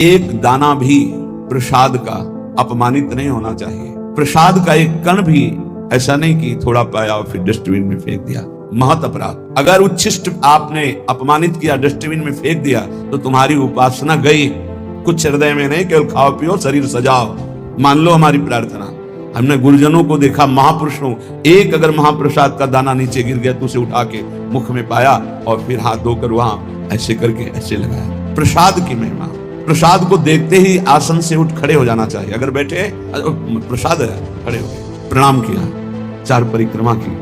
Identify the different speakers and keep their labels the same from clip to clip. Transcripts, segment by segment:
Speaker 1: एक दाना भी प्रसाद का अपमानित नहीं होना चाहिए। प्रसाद का एक कण भी ऐसा नहीं कि थोड़ा पाया और फिर डस्टबिन में फेंक दिया, महत अपराध। अगर उच्छिष्ट आपने अपमानित किया, डस्टबिन में फेंक दिया, तो तुम्हारी उपासना गई। कुछ हृदय में नहीं, केवल खाओ पियो शरीर सजाओ। मान लो हमारी प्रार्थना। हमने गुरुजनों को देखा, महापुरुषों, एक अगर महाप्रसाद का दाना नीचे गिर गया तो उसे उठा के मुख में पाया और फिर हाथ धोकर वहां ऐसे करके ऐसे लगाया। प्रसाद की महिमा। प्रसाद को देखते ही आसन से उठ खड़े हो जाना चाहिए। अगर बैठे प्रसाद है, खड़े हो गए, प्रणाम किया, 4 परिक्रमा की,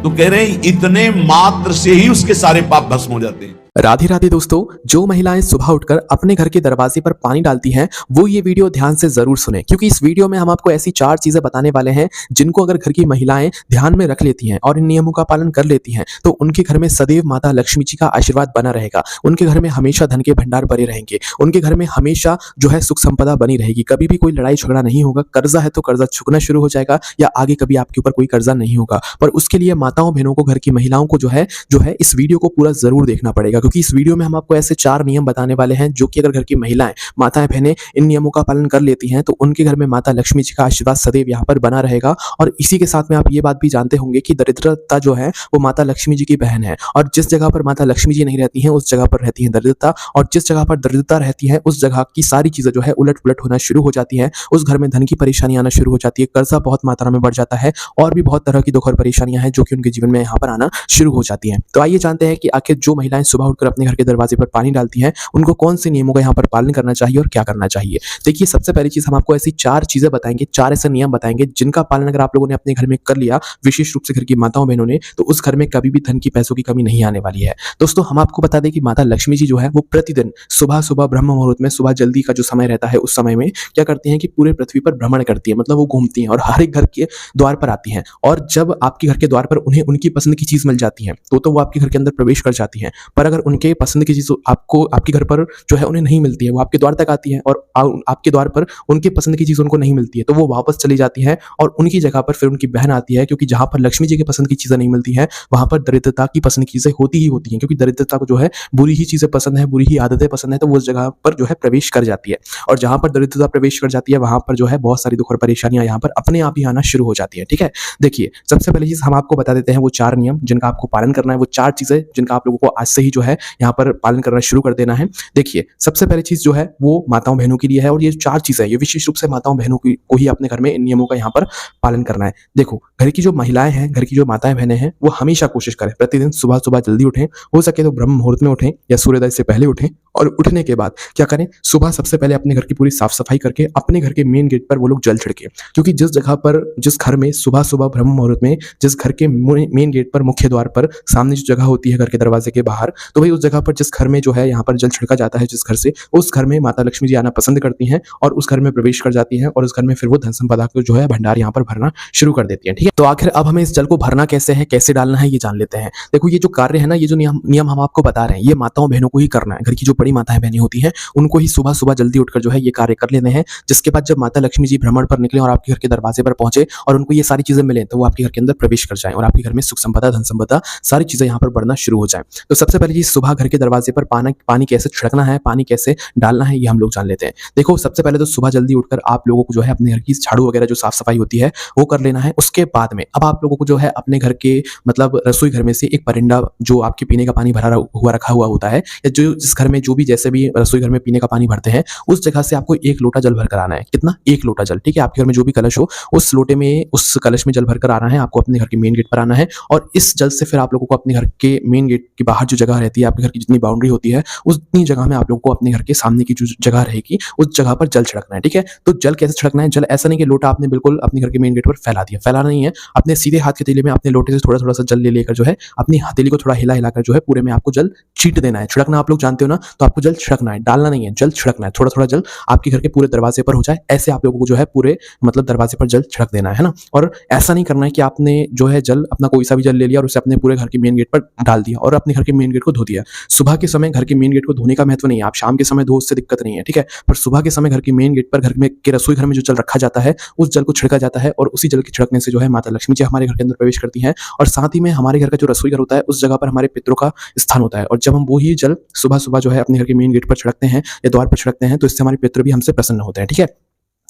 Speaker 1: तो कह रहे हैं इतने मात्र से ही उसके सारे पाप भस्म हो जाते हैं।
Speaker 2: राधे राधे दोस्तों, जो महिलाएं सुबह उठकर अपने घर के दरवाजे पर पानी डालती हैं वो ये वीडियो ध्यान से जरूर सुने, क्योंकि इस वीडियो में हम आपको ऐसी 4 चीजें बताने वाले हैं जिनको अगर घर की महिलाएं ध्यान में रख लेती हैं और इन नियमों का पालन कर लेती हैं तो उनके घर में सदैव माता लक्ष्मी जी का आशीर्वाद बना रहेगा। उनके घर में हमेशा धन के भंडार भरे रहेंगे। उनके घर में हमेशा जो है सुख संपदा बनी रहेगी। कभी भी कोई लड़ाई झगड़ा नहीं होगा। कर्जा है तो कर्जा चुकना शुरू हो जाएगा, या आगे कभी आपके ऊपर कोई कर्जा नहीं होगा। पर उसके लिए माताओं बहनों को, घर की महिलाओं को जो है इस वीडियो को पूरा जरूर देखना पड़ेगा, क्योंकि इस वीडियो में हम आपको ऐसे 4 नियम बताने वाले हैं जो कि अगर घर की महिलाएं, माताएं बहनें इन नियमों का पालन कर लेती हैं तो उनके घर में माता लक्ष्मी जी का आशीर्वाद सदैव यहाँ पर बना रहेगा। और इसी के साथ में आप ये बात भी जानते होंगे कि दरिद्रता जो है वो माता लक्ष्मी जी की बहन है, और जिस जगह पर माता लक्ष्मी जी नहीं रहती हैं उस जगह पर रहती है दरिद्रता, और जिस जगह पर दरिद्रता रहती है उस जगह की सारी चीजें जो है उलट पुलट होना शुरू हो जाती है। उस घर में धन की परेशानी आना शुरू हो जाती है, कर्जा बहुत मात्रा में बढ़ जाता है, और भी बहुत तरह की दुख और परेशानियां हैं जो कि उनके जीवन में यहाँ पर आना शुरू हो जाती हैं। तो आइए जानते हैं कि आखिर जो महिलाएं सुबह उठकर अपने घर के दरवाजे पर पानी डालती हैं उनको कौन से नियमों का यहाँ पर पालन करना चाहिए और क्या करना चाहिए। देखिए, सबसे पहली चीज हम आपको ऐसी 4 चीजें बताएंगे, 4 ऐसे नियम बताएंगे जिनका पालन अगर आप लोगों ने अपने घर में कर लिया, विशेष रूप से घर की माताओं बहनों ने, तो उस घर में कभी भी धन की, पैसों की कमी नहीं आने वाली है। दोस्तों, हम आपको बता दें कि माता लक्ष्मी जी जो है वो प्रतिदिन सुबह सुबह ब्रह्म मुहूर्त में, सुबह जल्दी का जो समय रहता है उस समय में क्या करती हैं कि पूरे पृथ्वी पर भ्रमण करती है, मतलब वो घूमती हैं और हर एक घर के द्वार पर आती हैं। और जब आपके घर के द्वार पर उन्हें उनकी पसंद की चीज मिल जाती है तो वो आपके घर के अंदर प्रवेश कर जाती हैं। पर अगर उनके पसंद की चीज आपको आपके घर पर जो है उन्हें नहीं मिलती है, वो आपके द्वार तक आती है और आपके द्वार पर उनके पसंद की चीज उनको नहीं मिलती है, तो वो वापस चली जाती है और उनकी जगह पर फिर उनकी बहन आती है, क्योंकि जहां पर लक्ष्मी जी के पसंद की चीजें नहीं मिलती हैं वहां पर दरिद्रता की पसंद की चीजें होती ही होती हैं, क्योंकि दरिद्रता को जो है बुरी ही चीजें पसंद है, बुरी ही आदतें पसंद है, तो वो उस जगह पर जो है प्रवेश कर जाती है। और जहां पर दरिद्रता प्रवेश कर जाती है वहां पर जो है बहुत सारी दुख और परेशानियां यहाँ पर अपने आप ही आना शुरू हो जाती है। ठीक है, देखिए, सबसे पहली चीज हम आपको बता देते हैं वो 4 नियम जिनका आपको पालन करना है, वो 4 चीजें जिनका आप लोगों को आज से ही जो है यहाँ पर पालन करना शुरू कर देना है। देखिए, सबसे पहली चीज जो है वो माताओं बहनों के लिए है, और ये 4 चीजें ये विशेष रूप से माताओं बहनों को ही अपने घर में इन नियमों का यहाँ पर पालन करना है। देखो, घर की जो महिलाएं हैं, घर की जो माताएं बहनें हैं, वो हमेशा कोशिश करें प्रतिदिन सुबह सुबह जल्दी उठें, हो सके तो ब्रह्म मुहूर्त में उठें या सूर्योदय से पहले उठें, और उठने के बाद क्या करें, सुबह सबसे पहले अपने घर की पूरी साफ सफाई करके अपने घर के मेन गेट पर वो लोग जल छिड़के, क्योंकि जिस जगह पर, जिस घर में सुबह सुबह ब्रह्म मुहूर्त में, जिस घर के मेन गेट पर, मुख्य द्वार पर सामने जो जगह होती है घर के दरवाजे के बाहर, तो भाई उस जगह पर जिस घर में जो है यहाँ पर जल छिड़का जाता है, जिस घर से, उस घर में माता लक्ष्मी जी आना पसंद करती हैं और उस घर में प्रवेश कर जाती हैं, और उस घर में फिर वो धन संपदा को जो है भंडार यहाँ पर भरना शुरू कर देती हैं। ठीक है, तो आखिर अब हमें इस जल को भरना कैसे है, कैसे डालना है, ये जान लेते हैं। देखो, ये जो कार्य है ना, ये जो नियम हम आपको बता रहे हैं, ये माताओं बहनों को ही करना है। घर की जो बड़ी माताएं बहनें होती हैं उनको ही सुबह सुबह जल्दी उठकर जो है ये कार्य कर लेने हैं, जिसके बाद जब माता लक्ष्मी जी भ्रमण पर निकले और आपके घर के दरवाजे पर पहुंचे और उनको ये सारी चीजें मिले, तो वो आपके घर के अंदर प्रवेश कर जाए और आपके घर में सुख संपदा, धन संपदा, सारी चीजें यहाँ पर बढ़ना शुरू हो जाए। तो सबसे पहले चीज, सुबह घर के दरवाजे पर पानी कैसे छिड़कना है, पानी कैसे डालना है, ये हम लोग जान लेते हैं। देखो, सबसे पहले तो सुबह जल्दी उठकर आप लोगों को जो है अपने घर की झाड़ू वगैरह जो साफ सफाई होती है वो कर लेना है। उसके बाद में अब आप लोगों को जो है अपने घर के, मतलब रसोई घर में से एक परिंदा जो आपके पीने का पानी भरा हुआ रखा हुआ होता है, या जो जिस घर में जो भी जैसे भी रसोई घर में पीने का पानी भरते हैं, उस जगह से आपको 1 लोटा जल भर कर आना है। कितना? 1 लोटा जल। ठीक है, आपके घर में जो भी कलश हो उस लोटे में, उस कलश में जल भर कर आना है आपको, अपने घर के मेन गेट पर आना है। और इस जल से फिर आप लोगों को अपने घर के मेन गेट के बाहर जो जगह रहती है, आपके घर की जितनी बाउंड्री होती है, उतनी जगह में आप लोगों को अपने घर के सामने की जो जगह रहेगी उस जगह पर जल छिड़कना है। ठीक है, तो जल कैसे छिड़कना है? जल ऐसा नहीं कि लोटा आपने बिल्कुल अपने घर के मेन गेट पर फैला दिया, फैलाना नहीं है। अपने सीधे हाथ के हथेली में अपने लोटे से थोड़ा थोड़ा सा जल ले लेकर जो है अपनी हथेली को थोड़ा हिला हिलाकर जो है पूरे में आपको जल छींट देना है। छिड़कना आप लोग जानते हो ना, तो आपको जल छिड़कना है, डालना नहीं है, जल छिड़कना है। थोड़ा थोड़ा जल आपके घर के पूरे दरवाजे पर हो जाए, ऐसे आप लोगों को जो है पूरे, मतलब दरवाजे पर जल छिड़क देना है ना। और ऐसा नहीं करना है कि आपने जो है जल, अपना कोई सा भी जल ले लिया और उसे अपने पूरे घर के मेन गेट पर डाल दिया और अपने घर के मेन गेट को धो दिया। सुबह के समय घर के मेन गेट को धोने का महत्व नहीं है, आप शाम के समय धो, उससे दिक्कत नहीं है। ठीक है, पर सुबह के समय घर के मेन गेट पर, घर में के रसोई घर में जो जल रखा जाता है उस जल को छिड़का जाता है, और उसी जल के छिड़कने से जो है माता लक्ष्मी जी हमारे घर के अंदर प्रवेश करती हैं। और साथ ही में हमारे घर का जो रसोई घर होता है उस जगह पर हमारे पितरों का स्थान होता है, और जब हम वो ही जल सुबह सुबह जो है अपने अपने घर के मेन गेट पर छिड़कते हैं या द्वार पर छिड़कते हैं तो इससे हमारे पितृ भी हमसे प्रसन्न होते हैं। ठीक है,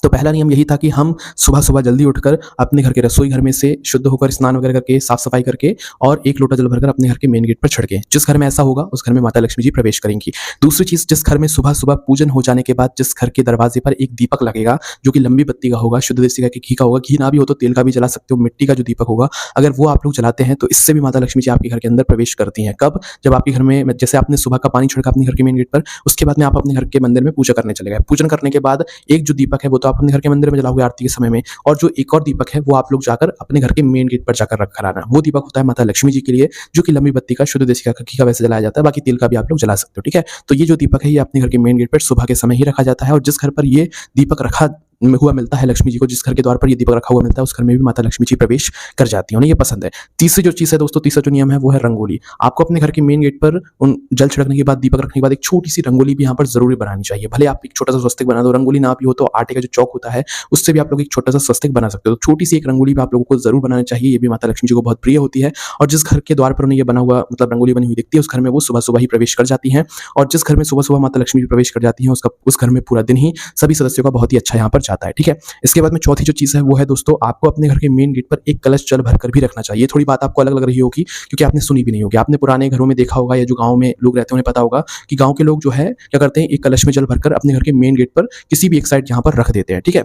Speaker 2: तो पहला नियम यही था कि हम सुबह सुबह जल्दी उठकर अपने घर के रसोई घर में से शुद्ध होकर स्नान वगैरह करके साफ सफाई करके और 1 लोटा जल भरकर अपने घर के मेन गेट पर छिड़कें। जिस घर में ऐसा होगा उस घर में माता लक्ष्मी जी प्रवेश करेंगी। दूसरी चीज, जिस घर में सुबह सुबह पूजन हो जाने के बाद जिस घर के दरवाजे पर एक दीपक लगेगा जो कि लंबी बत्ती का होगा, शुद्ध देसी गाय के घी का होगा, घी ना भी हो तो तेल का भी जला सकते हो, मिट्टी का जो दीपक होगा अगर वो आप लोग जलाते हैं तो इससे भी माता लक्ष्मी जी आपके घर के अंदर प्रवेश करती हैं। कब? जब आपके घर में, जैसे आपने सुबह का पानी छिड़का अपने घर के मेन गेट पर, उसके बाद में आप अपने घर के मंदिर में पूजा करने चले गए। पूजन करने के बाद एक जो दीपक है वो तो आप अपने घर के मंदिर में जलाओगे आरती के समय में, और जो एक और दीपक है वो आप लोग जाकर अपने घर के मेन गेट पर जाकर रख कर आना। वो दीपक होता है माता लक्ष्मी जी के लिए, जो कि लंबी बत्ती का, शुद्ध देसी घी का वैसे जलाया जाता है, बाकी तेल का भी आप लोग जला सकते हो। ठीक है, तो ये जो दीपक है ये अपने घर के मेन गेट पर सुबह के समय ही रखा जाता है, और जिस घर पर ये दीपक रखा हुआ मिलता है लक्ष्मी जी को, जिस घर के द्वार पर ये दीपक रखा हुआ मिलता है उस घर में भी माता लक्ष्मी जी प्रवेश कर जाती है, उन्हें ये पसंद है। तीसरी जो चीज है दोस्तों, तीसरा जो नियम है वो है रंगोली। आपको अपने घर के मेन गेट पर उन जल छिड़कने के बाद, दीपक रखने के बाद एक छोटी सी रंगोली भी यहाँ पर जरूरी बनानी चाहिए। भले आप एक छोटा सा स्वस्तिक बना दो, रंगोली ना भी हो तो आटे का जो चौक होता है उससे भी आप लोग एक छोटा सा स्वस्तिक बना सकते हो। तो छोटी सी एक रंगोली भी आप लोगों को जरूर बनानी चाहिए, ये भी माता लक्ष्मी जी को बहुत प्रिय होती है। और जिस घर के द्वार पर उन्हें ये बना हुआ, मतलब रंगोली बनी हुई दिखती है, उस घर में वो सुबह सुबह ही प्रवेश कर जाती हैं। और जिस घर में सुबह सुबह माता लक्ष्मी जी प्रवेश कर जाती हैं उस घर में पूरा दिन ही सभी सदस्यों का बहुत ही अच्छा यहाँ पर जाता है। ठीक है, इसके बाद में चौथी जो चीज है वो है दोस्तों, आपको अपने घर के मेन गेट पर एक कलश जल भरकर भी रखना चाहिए। थोड़ी बात आपको अलग लग रही होगी क्योंकि आपने सुनी भी नहीं होगी। आपने पुराने घरों में देखा होगा या जो गांव में लोग रहते हैं उन्हें पता होगा कि गांव के लोग जो है क्या करते हैं, एक कलश में जल भरकर अपने घर के मेन गेट पर किसी भी एक साइड यहाँ पर रख देते हैं। ठीक है,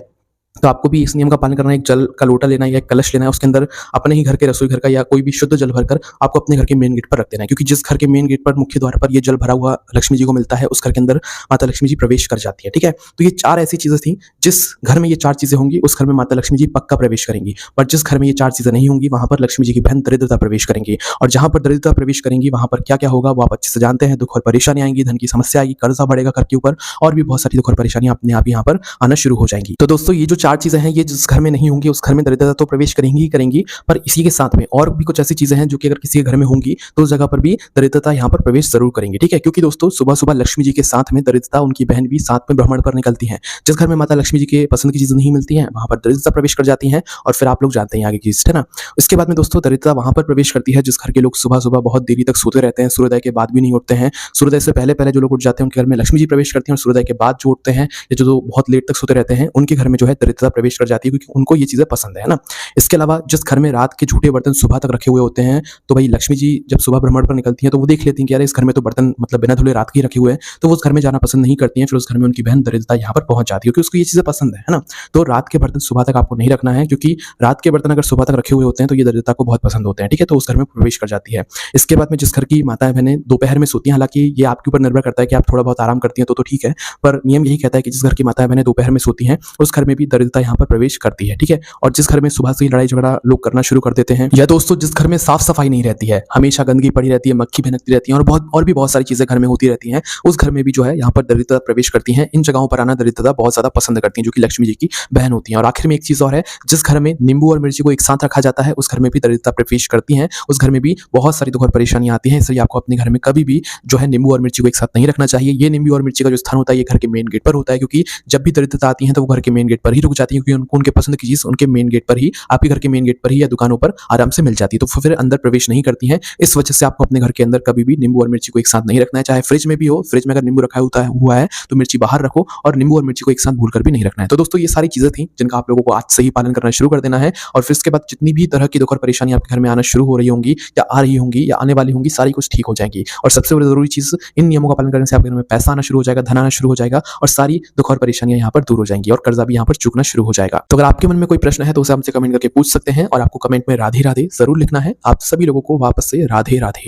Speaker 2: तो आपको भी इस नियम का पालन करना है। एक जल का लोटा लेना है या एक कलश लेना है, उसके अंदर अपने ही घर के रसोई घर का या कोई भी शुद्ध जल भरकर आपको अपने घर के मेन गेट पर रख देना है, क्योंकि जिस घर के मेन गेट पर, मुख्य द्वार पर ये जल भरा हुआ लक्ष्मी जी को मिलता है उस घर के अंदर माता लक्ष्मी जी प्रवेश कर जाती है। ठीक है, तो ये 4 ऐसी चीजें थी, जिस घर में ये 4 चीजें होंगी उस घर में माता लक्ष्मी जी पक्का प्रवेश करेंगी। पर जिस घर में ये 4 चीजें नहीं होंगी वहां पर लक्ष्मी जी की बहन दरिद्रता प्रवेश करेंगी। और जहां पर दरिद्रता प्रवेश करेंगी वहां पर क्या क्या होगा वो आप अच्छे से जानते हैं। दुख और परेशानी आएंगी, धन की समस्या आएगी, कर्जा बढ़ेगा घर के ऊपर, और भी बहुत सारी दुख और परेशानियां अपने आप यहाँ पर आना शुरू हो जाएंगी। तो दोस्तों ये जो 4 चीजें हैं, ये जिस घर में नहीं होंगी उस घर में दरिद्रता तो प्रवेश करेंगी ही करेंगी, पर इसी के साथ में और भी कुछ ऐसी चीजें हैं जो कि अगर किसी के घर में होंगी तो उस जगह पर भी दरिद्रता यहाँ पर प्रवेश जरूर करेंगे। ठीक है, क्योंकि दोस्तों सुबह सुबह लक्ष्मी जी के साथ में दरिद्रता, उनकी बहन भी साथ में भ्रमण पर निकलती हैं। जिस घर में माता लक्ष्मी जी के पसंद की चीजें नहीं मिलती हैं वहां पर दरिद्रता प्रवेश कर जाती हैं, और फिर आप लोग जानते हैं आगे की चीज, है ना। उसके बाद में दोस्तों दरिद्रता वहां पर प्रवेश करती है जिस घर के लोग सुबह सुबह बहुत देरी तक सोते रहते हैं, सूर्योदय के बाद भी नहीं उठते हैं। सूर्योदय से पहले पहले जो लोग उठ जाते हैं उनके घर में लक्ष्मी जी प्रवेश करती हैं, और सूर्योदय के बाद जो उठते हैं या जो बहुत लेट तक सोते रहते हैं उनके घर में जो है दरिद्रता प्रवेश कर जाती है, क्योंकि उनको ये चीजें पसंद है ना। इसके अलावा जिस घर में रात के झूठे बर्तन सुबह तक रखे हुए होते हैं, तो भाई लक्ष्मी जी जब सुबह भ्रमण पर निकलती हैं तो वो देख लेती हैं कि यार इस घर में तो बर्तन मतलब बिना धुले रात के ही रखे हुए हैं, तो वो उस घर में जाना पसंद नहीं करती हैं। फिर उस घर में उनकी बहन दरिद्रता यहाँ पर पहुंच जाती है क्योंकि उसको ये चीजें पसंद है ना। तो रात के बर्तन सुबह तक आपको नहीं रखना है, क्योंकि रात के बर्तन अगर सुबह तक रखे हुए होते हैं तो ये दरिद्रता को बहुत पसंद होते हैं। ठीक है, तो उस घर में प्रवेश कर जाती है। इसके बाद में जिस घर की माताएं बहनें दोपहर में सोती हैं, हालांकि ये आपके ऊपर निर्भर करता है कि आप थोड़ा बहुत आराम करती हैं तो ठीक है, पर नियम यही कहता है कि जिस घर की माताएं बहनें दोपहर में सोती हैं उस घर में भी दरिद्रता यहाँ पर प्रवेश करती है। ठीक है, और जिस घर में सुबह से ही लड़ाई झगड़ा लोग करना शुरू कर देते हैं, या दोस्तों जिस घर में साफ सफाई नहीं रहती है, हमेशा गंदगी पड़ी रहती है, मक्खी भनकती रहती है और भी बहुत सारी चीजें घर में होती रहती हैं, उस घर में भी जो है यहाँ पर दरिद्रता प्रवेश करती है। इन जगहों पर आना दरिद्रता बहुत ज्यादा पसंद करती है, जो कि लक्ष्मी जी की बहन होती है। और आखिर में एक चीज और है, जिस घर में नींबू और मिर्ची को एक साथ रखा जाता है उस घर में भी दरिद्रता प्रवेश करती है, उस घर में भी बहुत सारी दुख और परेशानियां आती हैं। इसलिए आपको अपने घर में कभी भी जो है नींबू और मिर्ची को एक साथ नहीं रखना चाहिए। ये नींबू और मिर्ची का जो स्थान होता है ये घर के मेन गेट पर होता है, क्योंकि जब भी दरिद्रता आती है तो वो घर के मेन गेट पर ही रुक जाती है, क्योंकि उनको उनके पसंद की चीज उनके मेन गेट पर ही, आपके घर के मेन गेट पर ही या दुकानों पर आराम से मिल जाती है, तो फिर अंदर प्रवेश नहीं करती हैं। इस वजह से आपको अपने घर के अंदर कभी भी नींबू और मिर्ची को एक साथ नहीं रखना है, चाहे फ्रिज में भी हो। फ्रिज में अगर नींबू रखा हुआ है तो मिर्ची बाहर रखो, और नींबू और मिर्ची को एक साथ भूलकर भी नहीं रखना है। तो दोस्तों ये सारी चीजें थी जिनका आप लोगों को आज से ही पालन करना शुरू कर देना है, और फिर इसके बाद जितनी भी तरह की दुख और परेशानी आपके घर में आना शुरू हो रही होंगी या आ रही होंगी या आने वाली होंगी, सारी कुछ ठीक हो जाएंगी। और सबसे बड़ी जरूरी चीज, इन नियमों का पालन करने से आपके घर में पैसा आना शुरू हो जाएगा, धन आना शुरू हो जाएगा, और सारी दुख और परेशानियां यहाँ पर दूर हो जाएंगी, और कर्जा भी यहाँ पर चूकना शुरू हो जाएगा। तो अगर आपके मन में कोई प्रश्न है तो उसे हमसे कमेंट करके पूछ सकते हैं, और आपको कमेंट में राधे राधे जरूर लिखना है। आप सभी लोगों को वापस से राधे राधे।